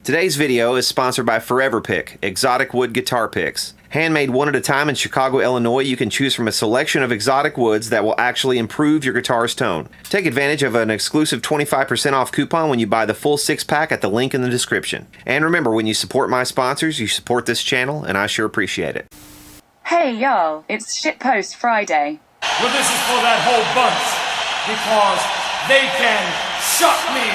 Today's video is sponsored by Forever Pick, exotic wood guitar picks. Handmade one at a time in Chicago, Illinois, you can choose from a selection of exotic woods that will actually improve your guitar's tone. Take advantage of an exclusive 25% off coupon when you buy the full 6-pack at the link in the description. And remember, when you support my sponsors, you support this channel, and I sure appreciate it. Hey y'all, it's Shitpost Friday. Well, this is for that whole bunch, because they can suck me,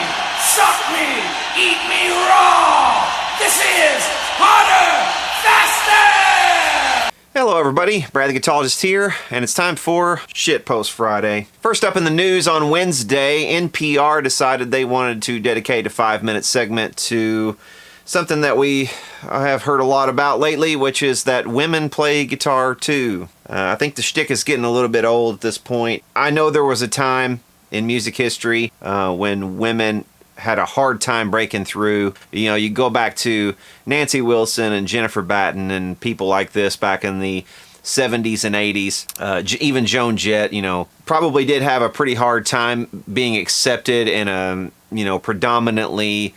eat me raw! This is Harder, Faster! Hello everybody, Brad the Guitarist here, and it's time for Shitpost Friday. First up in the news on Wednesday, NPR decided they wanted to dedicate a 5-minute segment to something that we have heard a lot about lately, which is that women play guitar too. I think the shtick is getting a little bit old at this point. I know there was a time in music history when women had a hard time breaking through. You know, you go back to Nancy Wilson and Jennifer Batten and people like this back in the 70s and 80s. Even Joan Jett, you know, probably did have a pretty hard time being accepted in a, you know, predominantly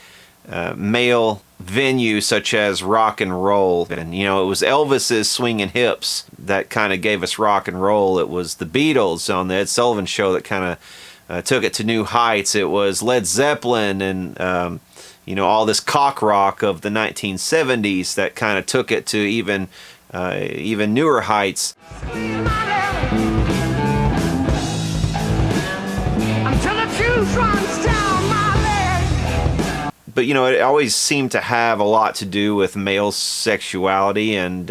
male venue such as rock and roll. And, you know, it was Elvis's swinging hips that kind of gave us rock and roll. It was the Beatles on the Ed Sullivan Show that kind of took it to new heights. It was Led Zeppelin and, you know, all this cock rock of the 1970s that kind of took it to even newer heights. But, you know, it always seemed to have a lot to do with male sexuality and,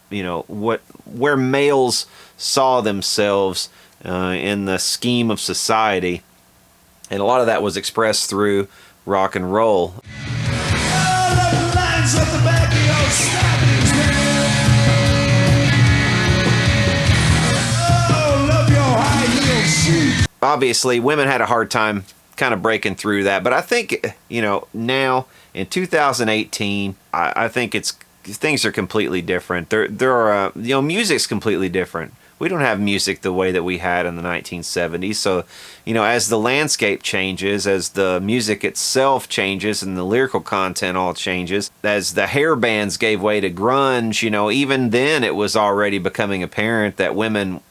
you know, where males saw themselves in the scheme of society. And a lot of that was expressed through rock and roll. Obviously, women had a hard time kind of breaking through that, but I think, you know, now in 2018, I think things are completely different. There are, you know, music's completely different. We don't have music the way that we had in the 1970s. So, you know, as the landscape changes, as the music itself changes and the lyrical content all changes, as the hair bands gave way to grunge, you know, even then it was already becoming apparent that women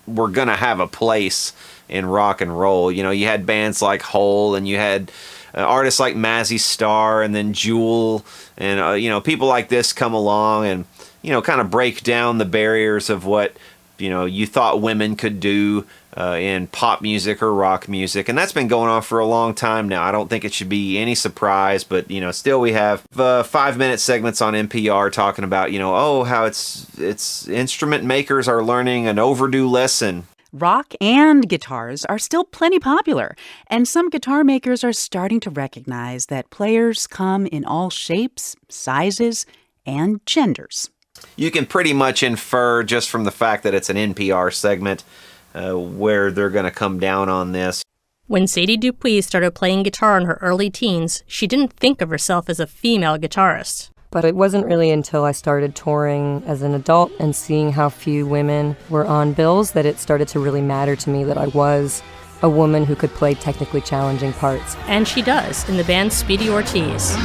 were going to have a place in rock and roll. You know, you had bands like Hole, and you had artists like Mazzy Star, and then Jewel, and, you know, people like this come along and, you know, kind of break down the barriers of what, you know, you thought women could do in pop music or rock music. And that's been going on for a long time now. I don't think it should be any surprise, but, you know, still we have 5-minute segments on NPR talking about, you know, oh, how it's instrument makers are learning an overdue lesson. Rock and guitars are still plenty popular, and some guitar makers are starting to recognize that players come in all shapes, sizes, and genders. You can pretty much infer just from the fact that it's an NPR segment where they're going to come down on this. When Sadie Dupuis started playing guitar in her early teens, she didn't think of herself as a female guitarist. But it wasn't really until I started touring as an adult and seeing how few women were on bills that it started to really matter to me that I was a woman who could play technically challenging parts. And she does, in the band Speedy Ortiz.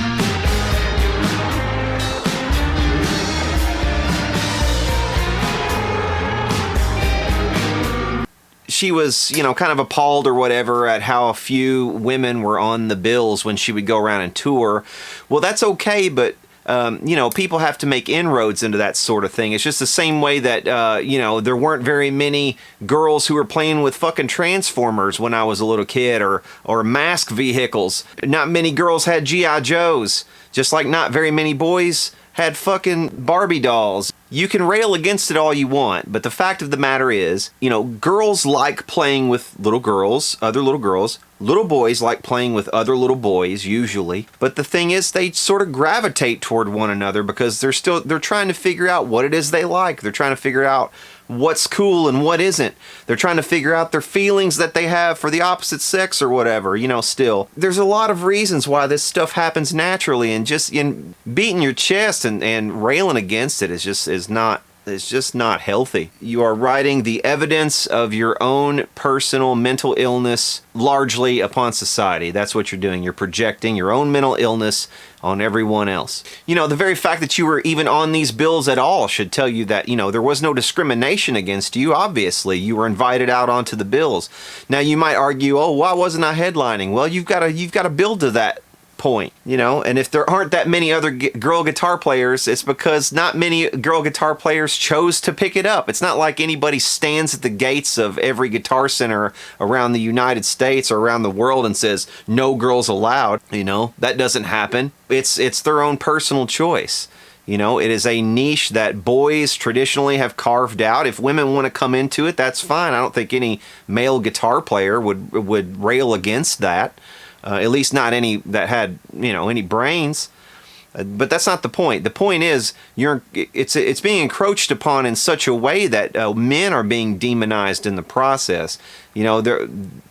She was, you know, kind of appalled or whatever at how few women were on the bills when she would go around and tour. Well, that's okay, but you know, people have to make inroads into that sort of thing. It's just the same way that, you know, there weren't very many girls who were playing with fucking Transformers when I was a little kid, or mask vehicles. Not many girls had G.I. Joes, just like not very many boys had fucking Barbie dolls. You can rail against it all you want, but the fact of the matter is, you know, girls like playing with little girls, other little girls. Little boys like playing with other little boys, usually. But the thing is, they sort of gravitate toward one another because they're trying to figure out what it is they like. They're trying to figure out what's cool and what isn't. They're trying to figure out their feelings that they have for the opposite sex or whatever, you know, still. There's a lot of reasons why this stuff happens naturally, and just beating your chest and railing against it is not It's just not healthy. You are writing the evidence of your own personal mental illness largely upon society. That's what you're doing. You're projecting your own mental illness on everyone else. You know, the very fact that you were even on these bills at all should tell you that, you know, there was no discrimination against you. Obviously, you were invited out onto the bills. Now, you might argue, oh, why wasn't I headlining? Well, you've got to build to that point, you know, and if there aren't that many other girl guitar players, it's because not many girl guitar players chose to pick it up. It's not like anybody stands at the gates of every guitar center around the United States or around the world and says no girls allowed. You know, that doesn't happen. It's their own personal choice. You know, it is a niche that boys traditionally have carved out. If women want to come into it, that's fine. I don't think any male guitar player would rail against that. At least not any that had, you know, any brains. But that's not the point. The point is it's being encroached upon in such a way that men are being demonized in the process. You know,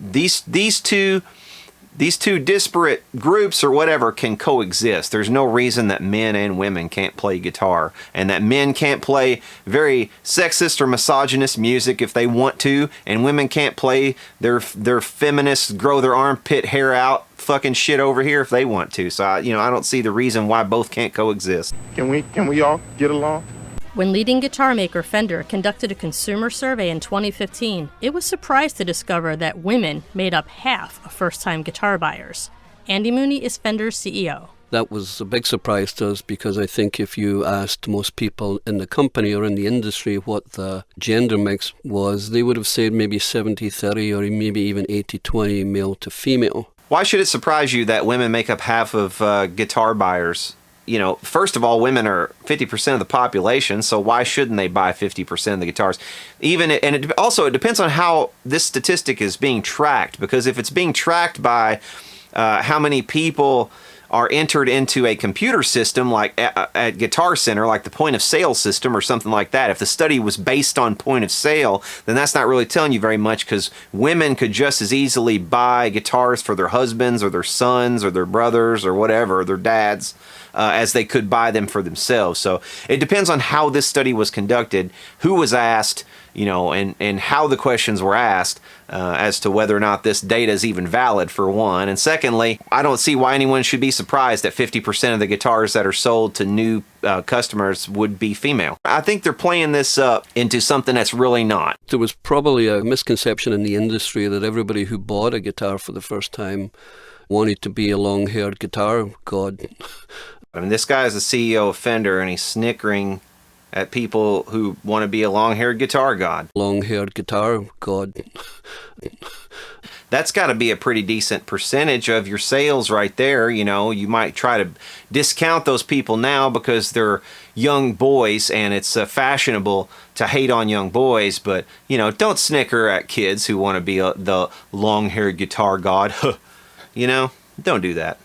these two disparate groups or whatever can coexist. There's no reason that men and women can't play guitar, and that men can't play very sexist or misogynist music if they want to, and women can't play their feminist, grow their armpit hair out fucking shit over here if they want to. So, I don't see the reason why both can't coexist. Can we all get along? When leading guitar maker Fender conducted a consumer survey in 2015, it was surprised to discover that women made up half of first-time guitar buyers. Andy Mooney is Fender's CEO. That was a big surprise to us because I think if you asked most people in the company or in the industry what the gender mix was, they would have said maybe 70-30 or maybe even 80-20 male to female. Why should it surprise you that women make up half of guitar buyers? You know, first of all, women are 50% of the population, so why shouldn't they buy 50% of the guitars? It depends on how this statistic is being tracked, because if it's being tracked by how many people are entered into a computer system like at Guitar Center, like the point of sale system or something like that, if the study was based on point of sale, then that's not really telling you very much, because women could just as easily buy guitars for their husbands or their sons or their brothers or whatever, their dads, as they could buy them for themselves. So it depends on how this study was conducted, who was asked, and how the questions were asked as to whether or not this data is even valid, for one. And secondly, I don't see why anyone should be surprised that 50% of the guitars that are sold to new customers would be female. I think they're playing this up into something that's really not. There was probably a misconception in the industry that everybody who bought a guitar for the first time wanted to be a long-haired guitar god. I mean, this guy is the CEO of Fender, and he's snickering at people who want to be a long-haired guitar god. Long-haired guitar god. That's got to be a pretty decent percentage of your sales right there. You might try to discount those people now because they're young boys and it's fashionable to hate on young boys, but, don't snicker at kids who want to be the long-haired guitar god. Don't do that.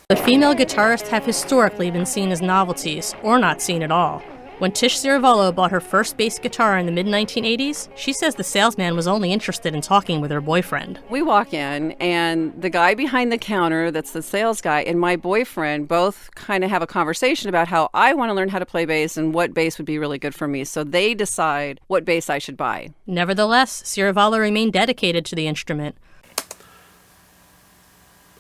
The female guitarists have historically been seen as novelties, or not seen at all. When Tish Ciravolo bought her first bass guitar in the mid-1980s, she says the salesman was only interested in talking with her boyfriend. We walk in, and the guy behind the counter, that's the sales guy, and my boyfriend both kind of have a conversation about how I want to learn how to play bass and what bass would be really good for me. So they decide what bass I should buy. Nevertheless, Ciravolo remained dedicated to the instrument.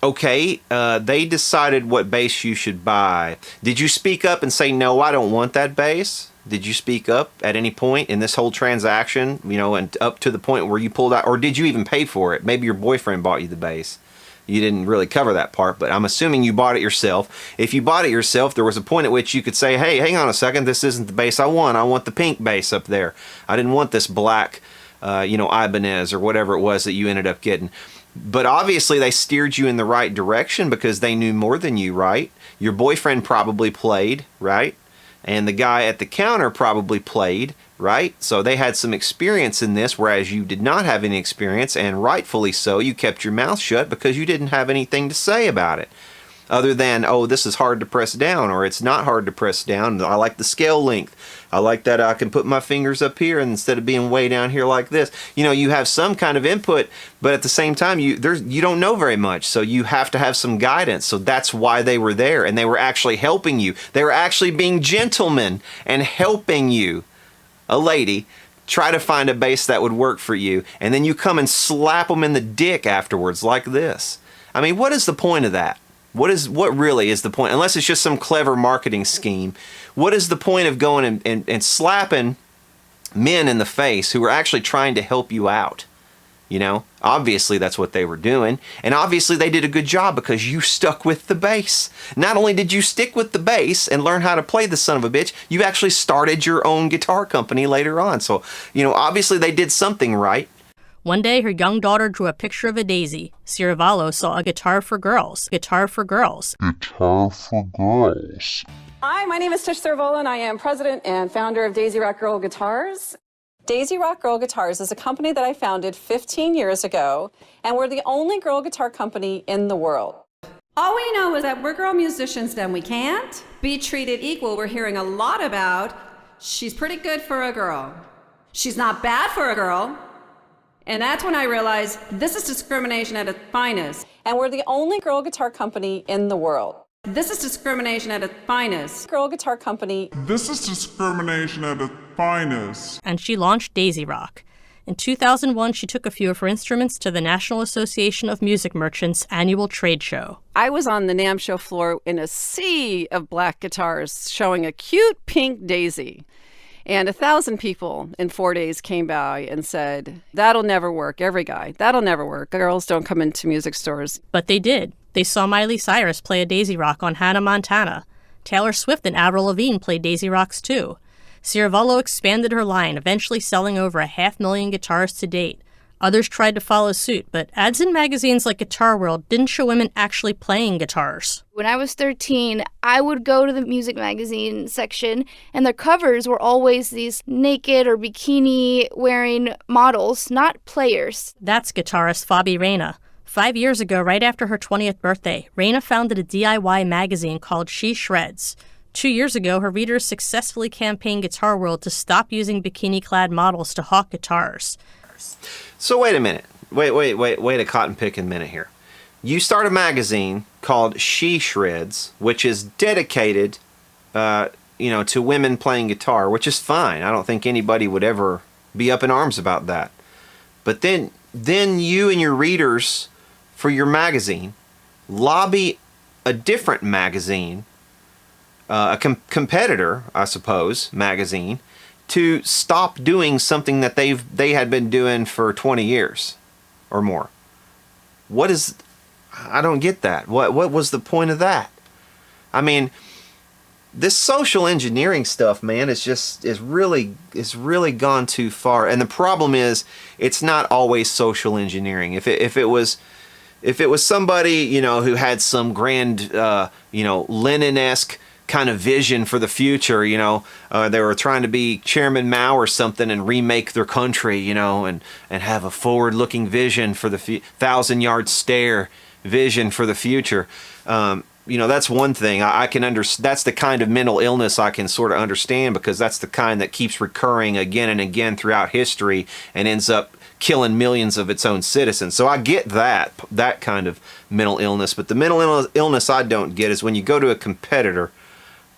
Okay, they decided what bass you should buy. Did you speak up and say, no, I don't want that bass? Did you speak up at any point in this whole transaction, and up to the point where you pulled out, or did you even pay for it? Maybe your boyfriend bought you the bass. You didn't really cover that part, but I'm assuming you bought it yourself. If you bought it yourself, there was a point at which you could say, hey, hang on a second, this isn't the bass I want. I want the pink bass up there. I didn't want this black, Ibanez or whatever it was that you ended up getting. But obviously they steered you in the right direction because they knew more than you, right? Your boyfriend probably played, right? And the guy at the counter probably played, right? So they had some experience in this, whereas you did not have any experience, and rightfully so. You kept your mouth shut because you didn't have anything to say about it. Other than, oh, this is hard to press down, or it's not hard to press down. I like the scale length. I like that I can put my fingers up here instead of being way down here like this. You have some kind of input, but at the same time, you don't know very much, so you have to have some guidance. So that's why they were there, and they were actually helping you. They were actually being gentlemen and helping you. a lady, try to find a bass that would work for you, and then you come and slap them in the dick afterwards like this. I mean, what is the point of that? What really is the point? Unless it's just some clever marketing scheme. What is the point of going and slapping men in the face who are actually trying to help you out? You know, obviously that's what they were doing. And obviously they did a good job because you stuck with the bass. Not only did you stick with the bass and learn how to play the son of a bitch, you actually started your own guitar company later on. So, you know, obviously they did something right. One day, her young daughter drew a picture of a daisy. Ciravolo saw a guitar for girls. Guitar for girls. Guitar for girls. Hi, my name is Tish Ciravolo, and I am president and founder of Daisy Rock Girl Guitars. Daisy Rock Girl Guitars is a company that I founded 15 years ago, and we're the only girl guitar company in the world. All we know is that we're girl musicians and we can't be treated equal. We're hearing a lot about, she's pretty good for a girl. She's not bad for a girl. And that's when I realized this is discrimination at its finest. And we're the only girl guitar company in the world. This is discrimination at its finest. Girl guitar company. This is discrimination at its finest. And she launched Daisy Rock. In 2001, she took a few of her instruments to the National Association of Music Merchants annual trade show. I was on the NAMM show floor in a sea of black guitars showing a cute pink daisy. And 1,000 people in 4 days came by and said, that'll never work. Every guy, that'll never work. Girls don't come into music stores. But they did. They saw Miley Cyrus play a Daisy Rock on Hannah Montana. Taylor Swift and Avril Lavigne played Daisy Rocks too. Ciravolo expanded her line, eventually selling over 500,000 guitars to date. Others tried to follow suit, but ads in magazines like Guitar World didn't show women actually playing guitars. When I was 13, I would go to the music magazine section, and their covers were always these naked or bikini-wearing models, not players. That's guitarist Fabi Reyna. 5 years ago, right after her 20th birthday, Reyna founded a DIY magazine called She Shreds. 2 years ago, her readers successfully campaigned Guitar World to stop using bikini-clad models to hawk guitars. So wait a minute. Wait a cotton picking minute here. You start a magazine called She Shreds, which is dedicated, to women playing guitar, which is fine. I don't think anybody would ever be up in arms about that. But then you and your readers for your magazine lobby a different magazine, a competitor, I suppose, magazine, to stop doing something that they had been doing for 20 years or more. I don't get that. What was the point of that? I mean, this social engineering stuff, man, is really gone too far. And the problem is, it's not always social engineering. If it was somebody, who had some grand, Lenin-esque kind of vision for the future, they were trying to be Chairman Mao or something and remake their country, and have a forward-looking vision for the 1,000-yard stare vision for the future. That's one thing I can understand. That's the kind of mental illness I can sort of understand, because that's the kind that keeps recurring again and again throughout history and ends up killing millions of its own citizens. So I get that kind of mental illness, but the mental illness I don't get is when you go to a competitor.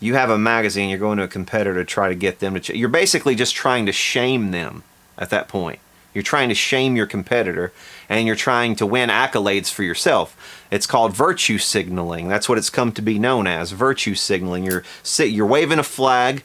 You have a magazine, you're going to a competitor to try to get them to... You're basically just trying to shame them at that point. You're trying to shame your competitor, and you're trying to win accolades for yourself. It's called virtue signaling. That's what it's come to be known as, virtue signaling. You're waving a flag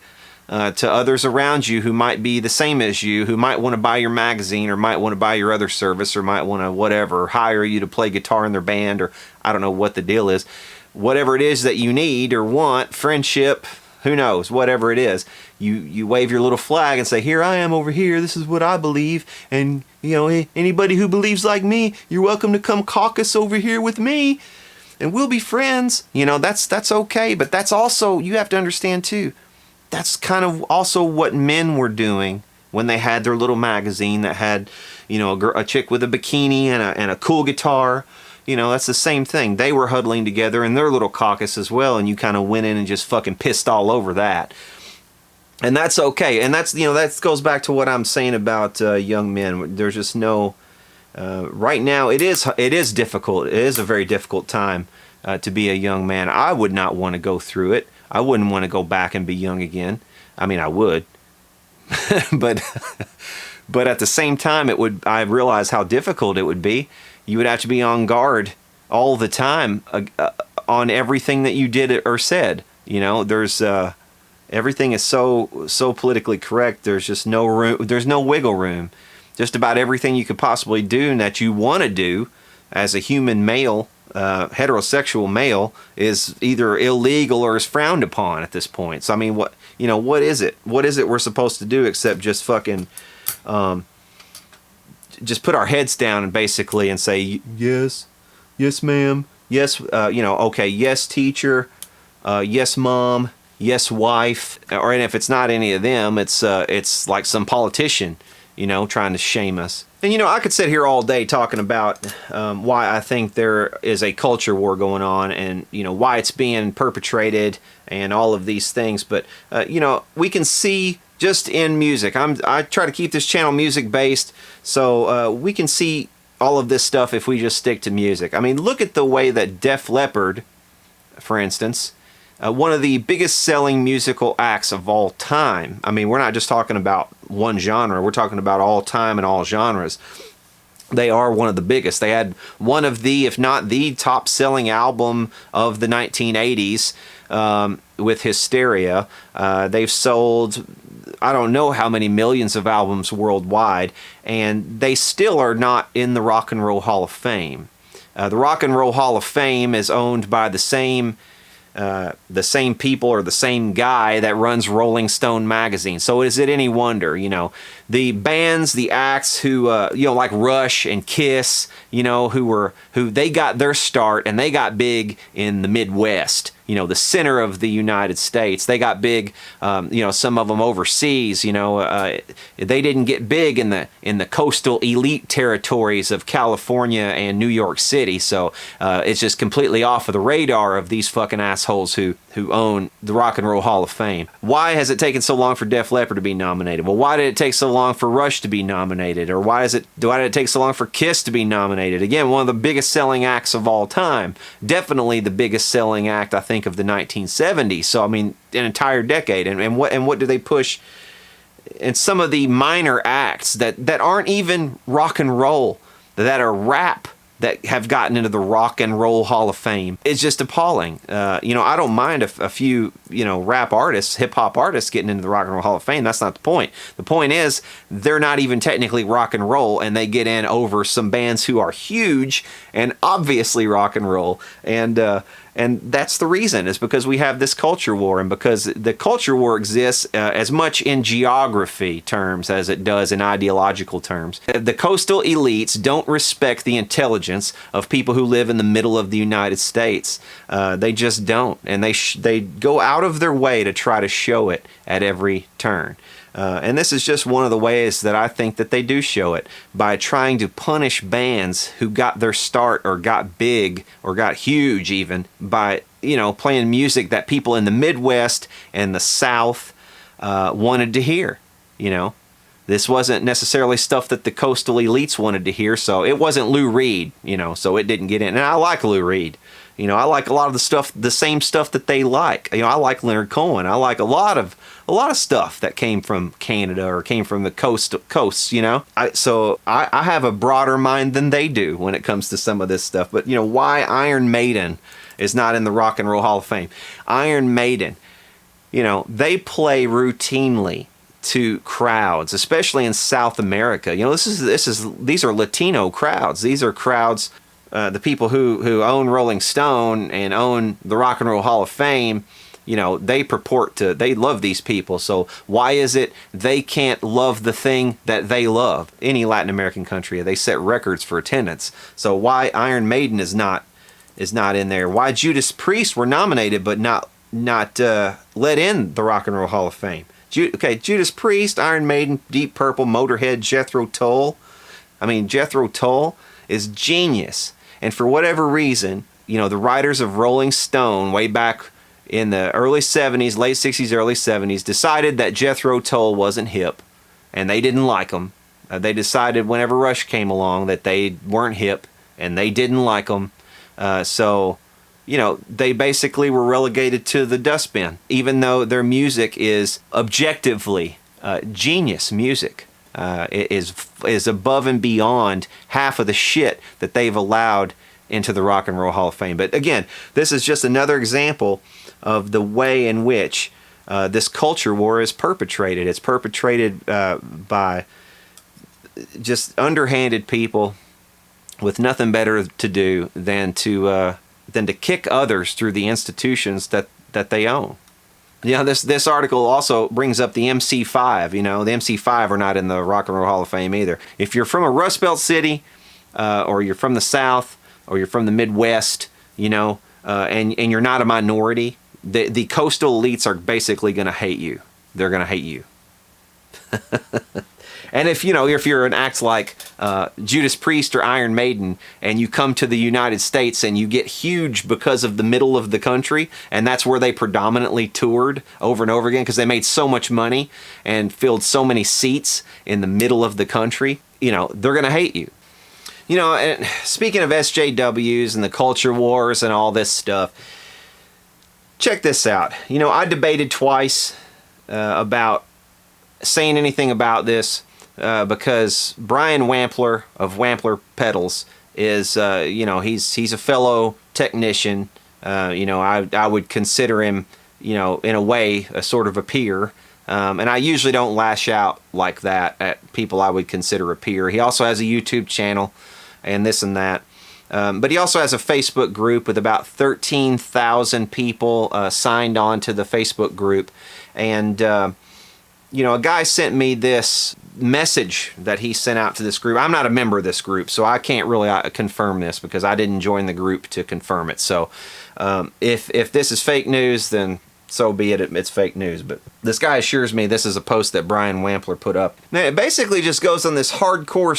to others around you who might be the same as you, who might want to buy your magazine or might want to buy your other service or might want to hire you to play guitar in their band, or I don't know what the deal is. Whatever it is that you need or want, friendship, who knows, whatever it is, you wave your little flag and say, here I am over here, this is what I believe, and anybody who believes like me, you're welcome to come caucus over here with me, and we'll be friends. That's okay, but that's also, you have to understand too, that's kind of also what men were doing when they had their little magazine that had, a chick with a bikini and a cool guitar. That's the same thing. They were huddling together in their little caucus as well, and you kind of went in and just fucking pissed all over that. And that's okay. And that's, that goes back to what I'm saying about young men. There's just no... right now, it is difficult. It is a very difficult time to be a young man. I would not want to go through it. I wouldn't want to go back and be young again. I mean, I would. but but at the same time, I realize how difficult it would be. You would have to be on guard all the time on everything that you did or said. You know, there's everything is so politically correct. There's just no room. There's no wiggle room. Just about everything you could possibly do and that you want to do as a human male, heterosexual male, is either illegal or is frowned upon at this point. So I mean, what is it? What is it we're supposed to do except just fucking just put our heads down and basically and say yes, ma'am, yes, okay, yes, teacher, yes, mom, yes, wife, or and if it's not any of them, it's like some politician, trying to shame us. And I could sit here all day talking about why I think there is a culture war going on, and why it's being perpetrated and all of these things. But we can see just in music. I try to keep this channel music based, so we can see all of this stuff if we just stick to music. I mean, look at the way that Def Leppard, for instance, one of the biggest selling musical acts of all time. I mean, we're not just talking about one genre. We're talking about all time and all genres. They are one of the biggest. They had one of the, if not the top selling album of the 1980s with Hysteria. They've sold, I don't know how many millions of albums worldwide, and they still are not in the Rock and Roll Hall of Fame. The Rock and Roll Hall of Fame is owned by the same people or the same guy that runs Rolling Stone magazine. So is it any wonder, the bands, the acts who, like Rush and Kiss, who they got their start and they got big in the Midwest, the center of the United States. They got big, some of them overseas, they didn't get big in the coastal elite territories of California and New York City. So it's just completely off of the radar of these fucking assholes who own the Rock and Roll Hall of Fame. Why has it taken so long for Def Leppard to be nominated? Well, why did it take so long for Rush to be nominated? Or why did it take so long for Kiss to be nominated? Again, one of the biggest selling acts of all time. Definitely the biggest selling act, I think, of the 1970s. So, I mean, an entire decade. And what do they push? And some of the minor acts that aren't even rock and roll, that are rap, that have gotten into the Rock and Roll Hall of Fame. It's just appalling. I don't mind a few, rap artists, hip-hop artists getting into the Rock and Roll Hall of Fame. That's not the point. The point is, they're not even technically rock and roll, and they get in over some bands who are huge and obviously rock and roll. And that's the reason, is because we have this culture war, and because the culture war exists as much in geography terms as it does in ideological terms. The coastal elites don't respect the intelligence of people who live in the middle of the United States. They just don't, and they go out of their way to try to show it at every turn. And this is just one of the ways that I think that they do show it, by trying to punish bands who got their start or got big or got huge even by, playing music that people in the Midwest and the South wanted to hear. This wasn't necessarily stuff that the coastal elites wanted to hear, so it wasn't Lou Reed, so it didn't get in. And I like Lou Reed. I like a lot of the stuff, the same stuff that they like. I like Leonard Cohen. I like a lot of stuff that came from Canada or came from the coasts. So I have a broader mind than they do when it comes to some of this stuff. But why Iron Maiden is not in the Rock and Roll Hall of Fame? Iron Maiden, they play routinely to crowds, especially in South America. These are Latino crowds. These are crowds. The people who own Rolling Stone and own the Rock and Roll Hall of Fame, they love these people. So why is it they can't love the thing that they love? Any Latin American country, they set records for attendance. So why Iron Maiden is not in there? Why Judas Priest were nominated but not let in the Rock and Roll Hall of Fame? Judas Priest, Iron Maiden, Deep Purple, Motorhead, Jethro Tull. I mean, Jethro Tull is genius. And for whatever reason, the writers of Rolling Stone way back in the early 70s, late 60s, early 70s, decided that Jethro Tull wasn't hip, and they didn't like him. They decided whenever Rush came along that they weren't hip, and they didn't like them. So they basically were relegated to the dustbin, even though their music is objectively genius music. Is above and beyond half of the shit that they've allowed into the Rock and Roll Hall of Fame. But again, this is just another example of the way in which this culture war is perpetrated. It's perpetrated by just underhanded people with nothing better to do than to kick others through the institutions that they own. You know, this article also brings up the MC5. You know, the MC5 are not in the Rock and Roll Hall of Fame either. If you're from a Rust Belt city, or you're from the South, or you're from the Midwest, you know, and you're not a minority, the coastal elites are basically going to hate you. They're going to hate you. And if you're an act like Judas Priest or Iron Maiden, and you come to the United States and you get huge because of the middle of the country, and that's where they predominantly toured over and over again because they made so much money and filled so many seats in the middle of the country, you know, they're going to hate you. You know, and speaking of SJWs and the culture wars and all this stuff, check this out. You know, I debated twice about saying anything about this. Because Brian Wampler of Wampler Pedals is, he's a fellow technician. I would consider him, in a way, a sort of a peer. And I usually don't lash out like that at people I would consider a peer. He also has a YouTube channel and this and that. But he also has a Facebook group with about 13,000 people signed on to the Facebook group. And, a guy sent me this message that he sent out to this group. I'm not a member of this group, so I can't really confirm this because I didn't join the group to confirm it. So if this is fake news, then so be it. It's fake news. But this guy assures me this is a post that Brian Wampler put up. Now, it basically just goes on this hardcore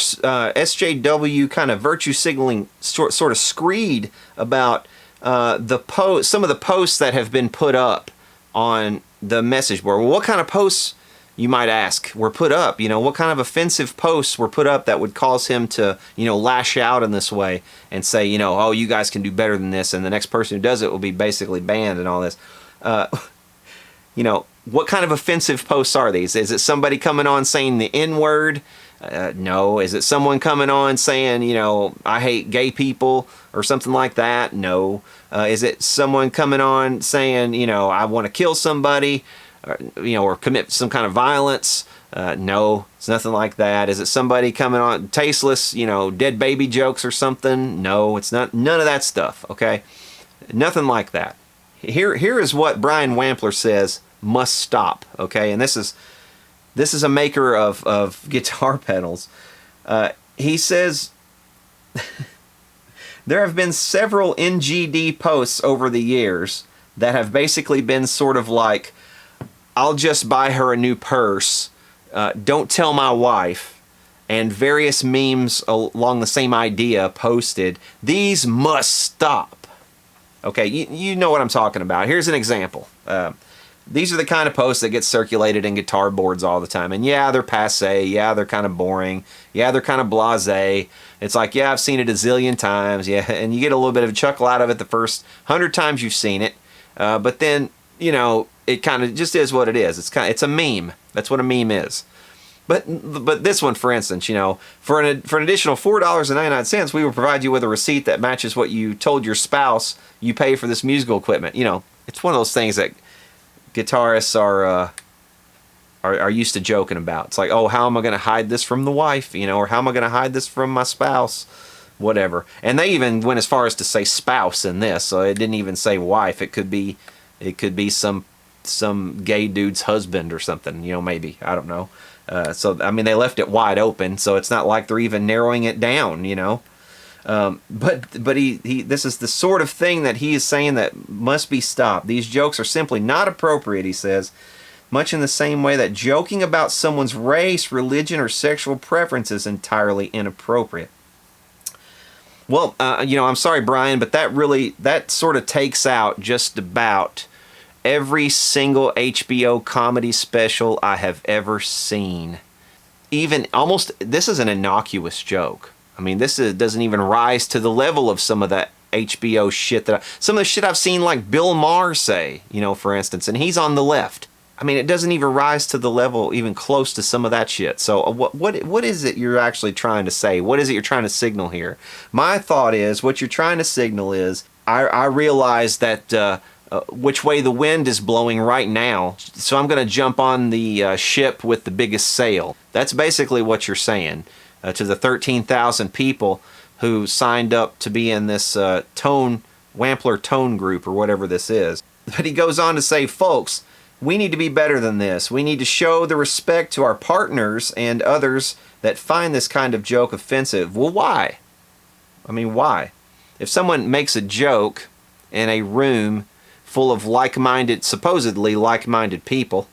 SJW kind of virtue signaling sort of screed about some of the posts that have been put up on the message board. Well, what kind of posts, you might ask, were put up? You know, what kind of offensive posts were put up that would cause him to, lash out in this way and say, oh, you guys can do better than this, and the next person who does it will be basically banned and all this. What kind of offensive posts are these? Is it somebody coming on saying the N-word? No. Is it someone coming on saying, I hate gay people or something like that? No. Is it someone coming on saying, I want to kill somebody? Or commit some kind of violence? No, it's nothing like that. Is it somebody coming on tasteless, dead baby jokes or something? No, it's not. None of that stuff. Okay, nothing like that. Here is what Brian Wampler says must stop. Okay, and this is a maker of guitar pedals. He says there have been several NGD posts over the years that have basically been sort of like, I'll just buy her a new purse, don't tell my wife, and various memes along the same idea posted. These must stop. Okay, you know what I'm talking about. Here's an example. These are the kind of posts that get circulated in guitar boards all the time. And yeah, they're passé. Yeah, they're kind of boring. Yeah, they're kind of blasé. It's like, yeah, I've seen it a zillion times. Yeah, and you get a little bit of a chuckle out of it the first 100 times you've seen it. But then, it kind of just is what it is. It's a meme. That's what a meme is. But this one, for instance, for an additional $4.99, we will provide you with a receipt that matches what you told your spouse you pay for this musical equipment. It's one of those things that guitarists are used to joking about. It's like, oh, how am I going to hide this from the wife? Or how am I going to hide this from my spouse? Whatever. And they even went as far as to say spouse in this, so it didn't even say wife. It could be some gay dude's husband or something, maybe. I don't know. They left it wide open, so it's not like they're even narrowing it down, But he this is the sort of thing that he is saying that must be stopped. These jokes are simply not appropriate, he says, much in the same way that joking about someone's race, religion, or sexual preference is entirely inappropriate. Well, I'm sorry, Brian, but that sort of takes out just about every single HBO comedy special I have ever seen. Even almost, this is an innocuous joke. I mean, doesn't even rise to the level of some of that HBO shit some of the shit I've seen like Bill Maher say, for instance, and he's on the left. I mean, it doesn't even rise to the level even close to some of that shit. So what is it you're actually trying to say? What is it you're trying to signal here? My thought is, what you're trying to signal is, I realize that which way the wind is blowing right now, so I'm going to jump on the ship with the biggest sail. That's basically what you're saying to the 13,000 people who signed up to be in this Wampler tone group or whatever this is. But he goes on to say, folks, we need to be better than this. We need to show the respect to our partners and others that find this kind of joke offensive. Well, why? I mean, why? If someone makes a joke in a room full of like-minded, supposedly like-minded people,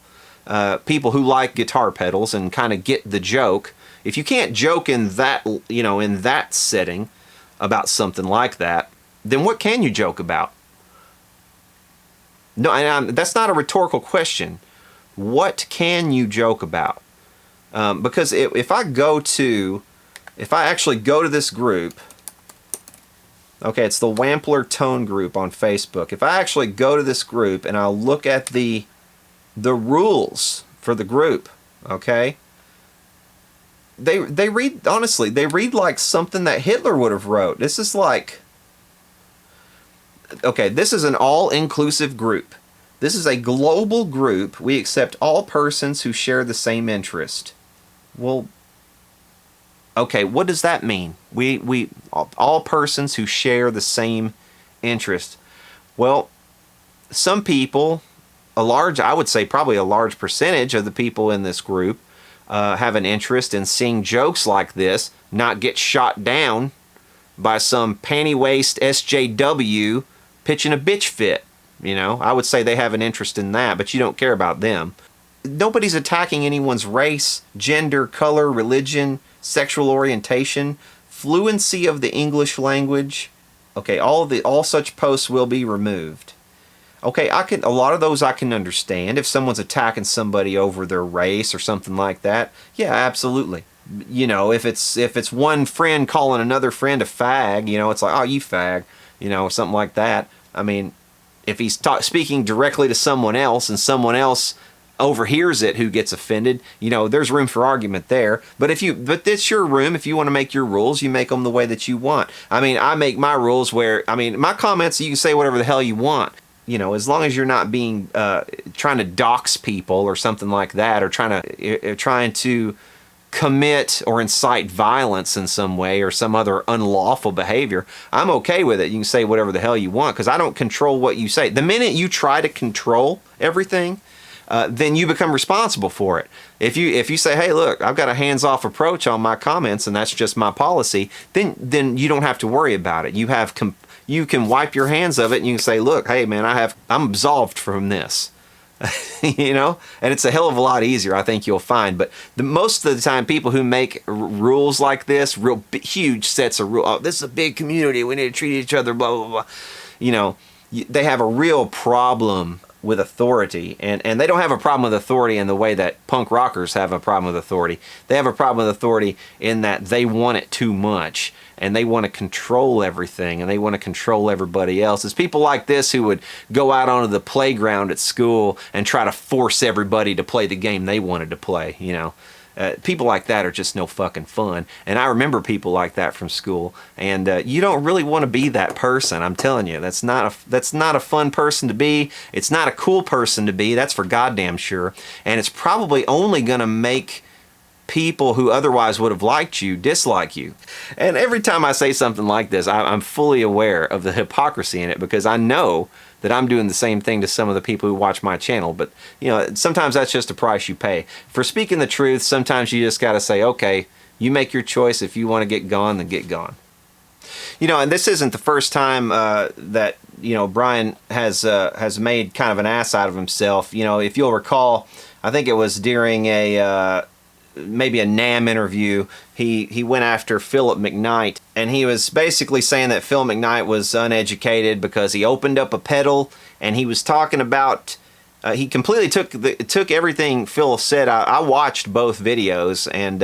people who like guitar pedals and kind of get the joke, if you can't joke in that, in that setting about something like that, then what can you joke about? No, that's not a rhetorical question. What can you joke about? Because if I actually go to this group, okay, it's the Wampler Tone group on Facebook. If I actually go to this group and I'll look at the rules for the group, okay, they read, honestly, they read like something that Hitler would have wrote. This is like, okay, this is an all-inclusive group. This is a global group. We accept all persons who share the same interest. Well, okay, what does that mean? We all persons who share the same interest. Well, some people, I would say probably a large percentage of the people in this group have an interest in seeing jokes like this not get shot down by some panty waist SJW pitching a bitch fit. I would say they have an interest in that, but you don't care about them. Nobody's attacking anyone's race, gender, color, religion, sexual orientation, fluency of the English language. Okay, all such posts will be removed. Okay, a lot of those I can understand. If someone's attacking somebody over their race or something like that, yeah, absolutely. If it's one friend calling another friend a fag, it's like, oh, you fag, something like that. I mean, if he's speaking directly to someone else and someone else overhears it who gets offended, there's room for argument there. But it's your room. If you want to make your rules, you make them the way that you want. I mean, I make my rules where, my comments, you can say whatever the hell you want. As long as you're not being, trying to dox people or something like that, or trying to commit or incite violence in some way or some other unlawful behavior, I'm okay with it. You can say whatever the hell you want because I don't control what you say. The minute you try to control everything, then you become responsible for it. If you say, hey, look, I've got a hands-off approach on my comments and that's just my policy, then you don't have to worry about it. You can wipe your hands of it and you can say, look, hey man, I'm absolved from this. And it's a hell of a lot easier, I think you'll find. But most of the time, people who make rules like this, real huge sets of rules, oh, this is a big community, we need to treat each other, blah, blah, blah. They have a real problem with authority. And they don't have a problem with authority in the way that punk rockers have a problem with authority. They have a problem with authority in that they want it too much. And they want to control everything, and they want to control everybody else. It's people like this who would go out onto the playground at school and try to force everybody to play the game they wanted to play, People like that are just no fucking fun. And I remember people like that from school. And you don't really want to be that person. I'm telling you, that's not a fun person to be. It's not a cool person to be. That's for goddamn sure. And it's probably only going to make people who otherwise would have liked you dislike you. And every time I say something like this, I'm fully aware of the hypocrisy in it because I know that I'm doing the same thing to some of the people who watch my channel. But, sometimes that's just a price you pay. For speaking the truth, sometimes you just got to say, okay, you make your choice. If you want to get gone, then get gone. And this isn't the first time that, Brian has made kind of an ass out of himself. If you'll recall, I think it was during maybe a NAMM interview, he went after Philip McKnight, and he was basically saying that Phil McKnight was uneducated because he opened up a pedal, and he was talking about, he completely took everything Phil said. I watched both videos, and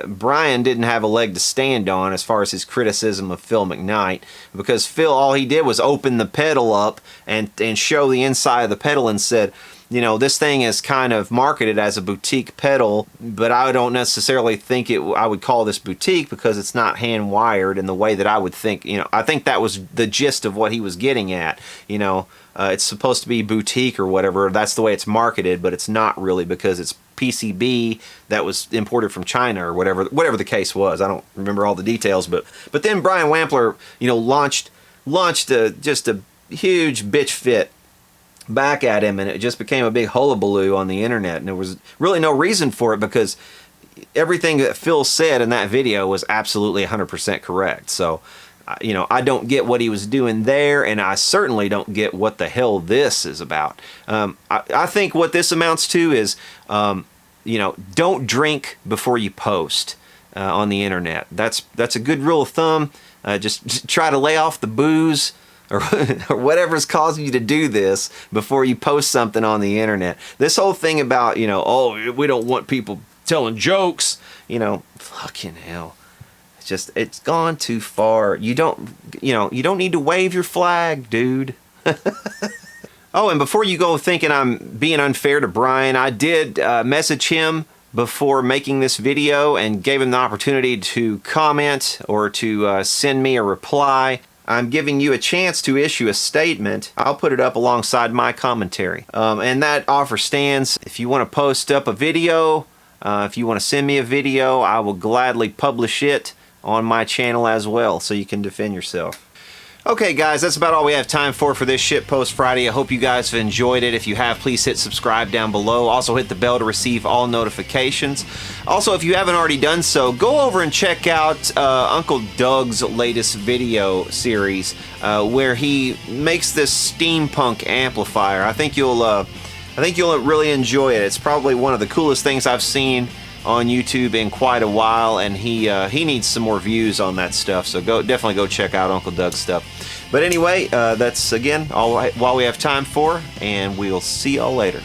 Brian didn't have a leg to stand on as far as his criticism of Phil McKnight, because Phil, all he did was open the pedal up and show the inside of the pedal and said, you know, this thing is kind of marketed as a boutique pedal, but I don't necessarily think I would call this boutique because it's not hand wired in the way that I would think. You know, I think that was the gist of what he was getting at. You know, it's supposed to be boutique or whatever. That's the way it's marketed, but it's not really, because it's PCB that was imported from China or whatever the case was. I don't remember all the details, but then Brian Wampler, you know, launched just a huge bitch fit back at him, and it just became a big hullabaloo on the internet, and there was really no reason for it, because everything that Phil said in that video was absolutely 100% correct. So, you know, I don't get what he was doing there, and I certainly don't get what the hell this is about. I think what this amounts to is, you know, don't drink before you post on the internet. That's a good rule of thumb. Just try to lay off the booze or whatever's causing you to do this before you post something on the internet. This whole thing about, you know, oh, we don't want people telling jokes, you know, fucking hell. It's gone too far. You don't need to wave your flag, dude. Oh, and before you go thinking I'm being unfair to Brian, I did message him before making this video and gave him the opportunity to comment or to send me a reply. I'm giving you a chance to issue a statement. I'll put it up alongside my commentary. And that offer stands. If you want to post up a video, if you want to send me a video, I will gladly publish it on my channel as well, so you can defend yourself. Okay guys, that's about all we have time for this Shitpost Friday. I hope you guys have enjoyed it. If you have, please hit subscribe down below. Also hit the bell to receive all notifications. Also, if you haven't already done so, go over and check out Uncle Doug's latest video series where he makes this steampunk amplifier. I think you'll really enjoy it. It's probably one of the coolest things I've seen on YouTube in quite a while, and he needs some more views on that stuff, so definitely go check out Uncle Doug's stuff. But anyway, that's again all we have time for, and we'll see y'all later.